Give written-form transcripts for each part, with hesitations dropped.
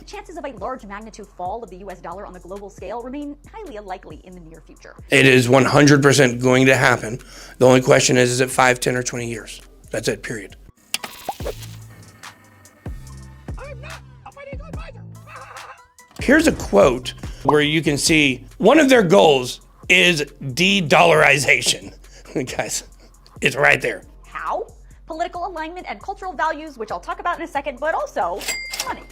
chances of a large magnitude fall of the US dollar on the global scale remain highly unlikely in the near future. It is 100% going to happen. The only question is it 5, 10, or 20 years? That's it, period. I'm not a financial advisor. Here's a quote where you can see one of their goals is de-dollarization. Guys, it's right there. How? Political alignment and cultural values, which I'll talk about in a second, but also money.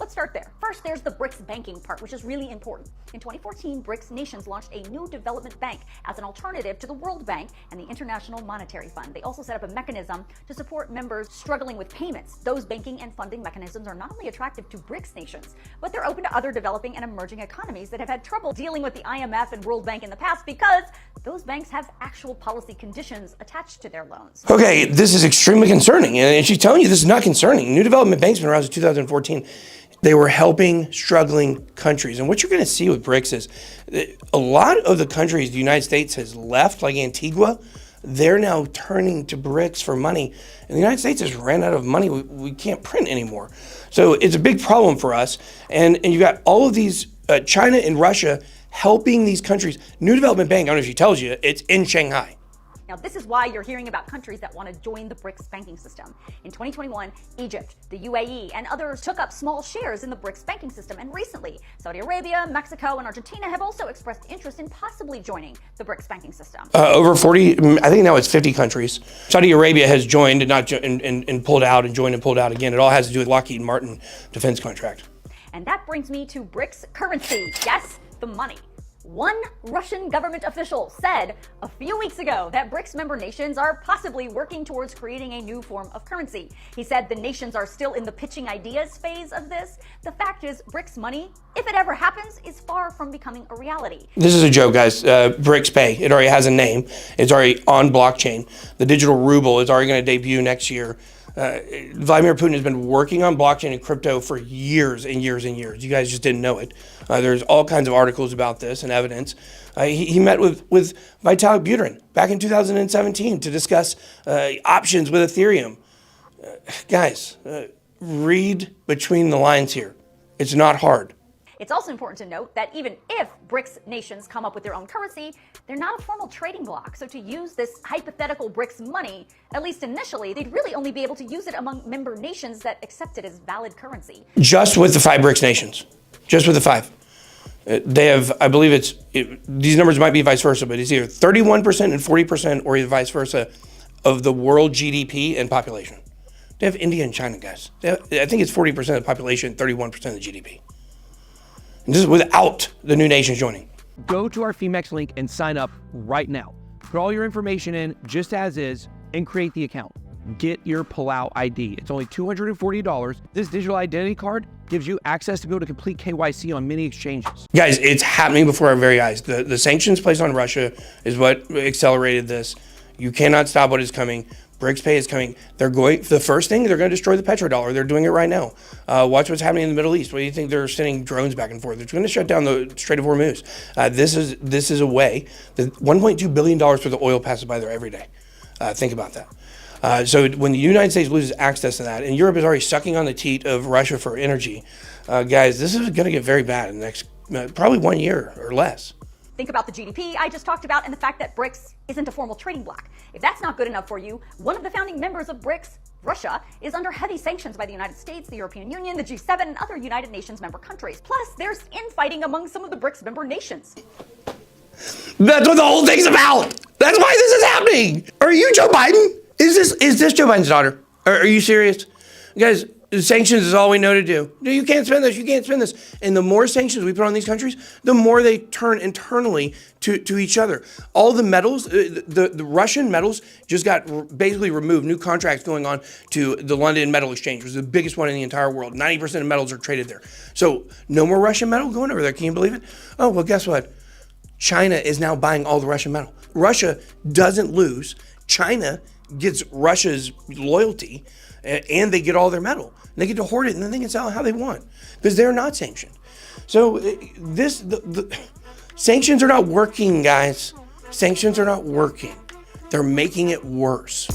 Let's start there. First, there's the BRICS banking part, which is really important. In 2014, BRICS nations launched a new development bank as an alternative to the World Bank and the International Monetary Fund. They also set up a mechanism to support members struggling with payments. Those banking and funding mechanisms are not only attractive to BRICS nations, but they're open to other developing and emerging economies that have had trouble dealing with the IMF and World Bank in the past because those banks have actual policy conditions attached to their loans. Okay, this is extremely concerning, and she's telling you this is not concerning. New development banks have been around since 2014. They were helping struggling countries. And what you're going to see with BRICS is a lot of the countries the United States has left, like Antigua, they're now turning to BRICS for money. And the United States has ran out of money. We can't print anymore. So it's a big problem for us. And you've got all of these, China and Russia, helping these countries. New Development Bank, I don't know if she tells you, it's in Shanghai. Now, this is why you're hearing about countries that want to join the BRICS banking system. In 2021, Egypt, the UAE, and others took up small shares in the BRICS banking system. And recently, Saudi Arabia, Mexico, and Argentina have also expressed interest in possibly joining the BRICS banking system. Over 40, I think now it's 50 countries. Saudi Arabia has joined and pulled out and joined and pulled out again. It all has to do with Lockheed Martin defense contract. And that brings me to BRICS currency. Yes, the money. One Russian government official said a few weeks ago that BRICS member nations are possibly working towards creating a new form of currency. He said the nations are still in the pitching ideas phase of this. The fact is, BRICS money, if it ever happens, is far from becoming a reality. This is a joke, guys. BRICS Pay, it already has a name. It's already on blockchain. The digital ruble is already going to debut next year. Vladimir Putin has been working on blockchain and crypto for years and years and years. You guys just didn't know it. There's all kinds of articles about this and evidence. He met with Vitalik Buterin back in 2017 to discuss options with Ethereum. Guys, read between the lines here. It's not hard. It's also important to note that even if BRICS nations come up with their own currency, they're not a formal trading bloc. So to use this hypothetical BRICS money, at least initially, they'd really only be able to use it among member nations that accept it as valid currency. Just with the 5 BRICS nations. Just with the 5. They have, I believe these numbers might be vice versa, but it's either 31% and 40% or either vice versa of the world GDP and population. They have India and China, guys. I think it's 40% of the population, 31% of the GDP. And this is without the new nations joining. Go to our Phemex link and sign up right now. Put all your information in just as is and create the account. Get your Palau ID. It's only $240. This digital identity card gives you access to be able to complete KYC on many exchanges. Guys, it's happening before our very eyes. The sanctions placed on Russia is what accelerated this. You cannot stop what is coming. BRICS Pay is coming. The first thing, they're going to destroy the petrodollar. They're doing it right now. Watch what's happening in the Middle East. What do you think they're sending drones back and forth? They're going to shut down the Strait of Hormuz. This is a way that $1.2 billion worth of oil passes by there every day. Think about that. So when the United States loses access to that, and Europe is already sucking on the teat of Russia for energy, guys, this is going to get very bad in the next probably 1 year or less. Think about the GDP I just talked about and the fact that BRICS isn't a formal trading bloc. If that's not good enough for you, one of the founding members of BRICS, Russia, is under heavy sanctions by the United States, the European Union, the G7, and other United Nations member countries. Plus, there's infighting among some of the BRICS member nations. That's what the whole thing's about. That's why this is happening. Are you Joe Biden? Is this Joe Biden's daughter? Are you serious? Guys, sanctions is all we know to do. No, you can't spend this, you can't spend this. And the more sanctions we put on these countries, the more they turn internally to each other. All the metals, the Russian metals just got basically removed. New contracts going on to the London Metal Exchange, which is the biggest one in the entire world. 90% of metals are traded there. So no more Russian metal going over there. Can you believe it? Oh, well, guess what? China is now buying all the Russian metal. Russia doesn't lose. China gets Russia's loyalty, and they get all their metal. And they get to hoard it, and then they can sell it how they want because they're not sanctioned. So the sanctions are not working, guys. Sanctions are not working. They're making it worse.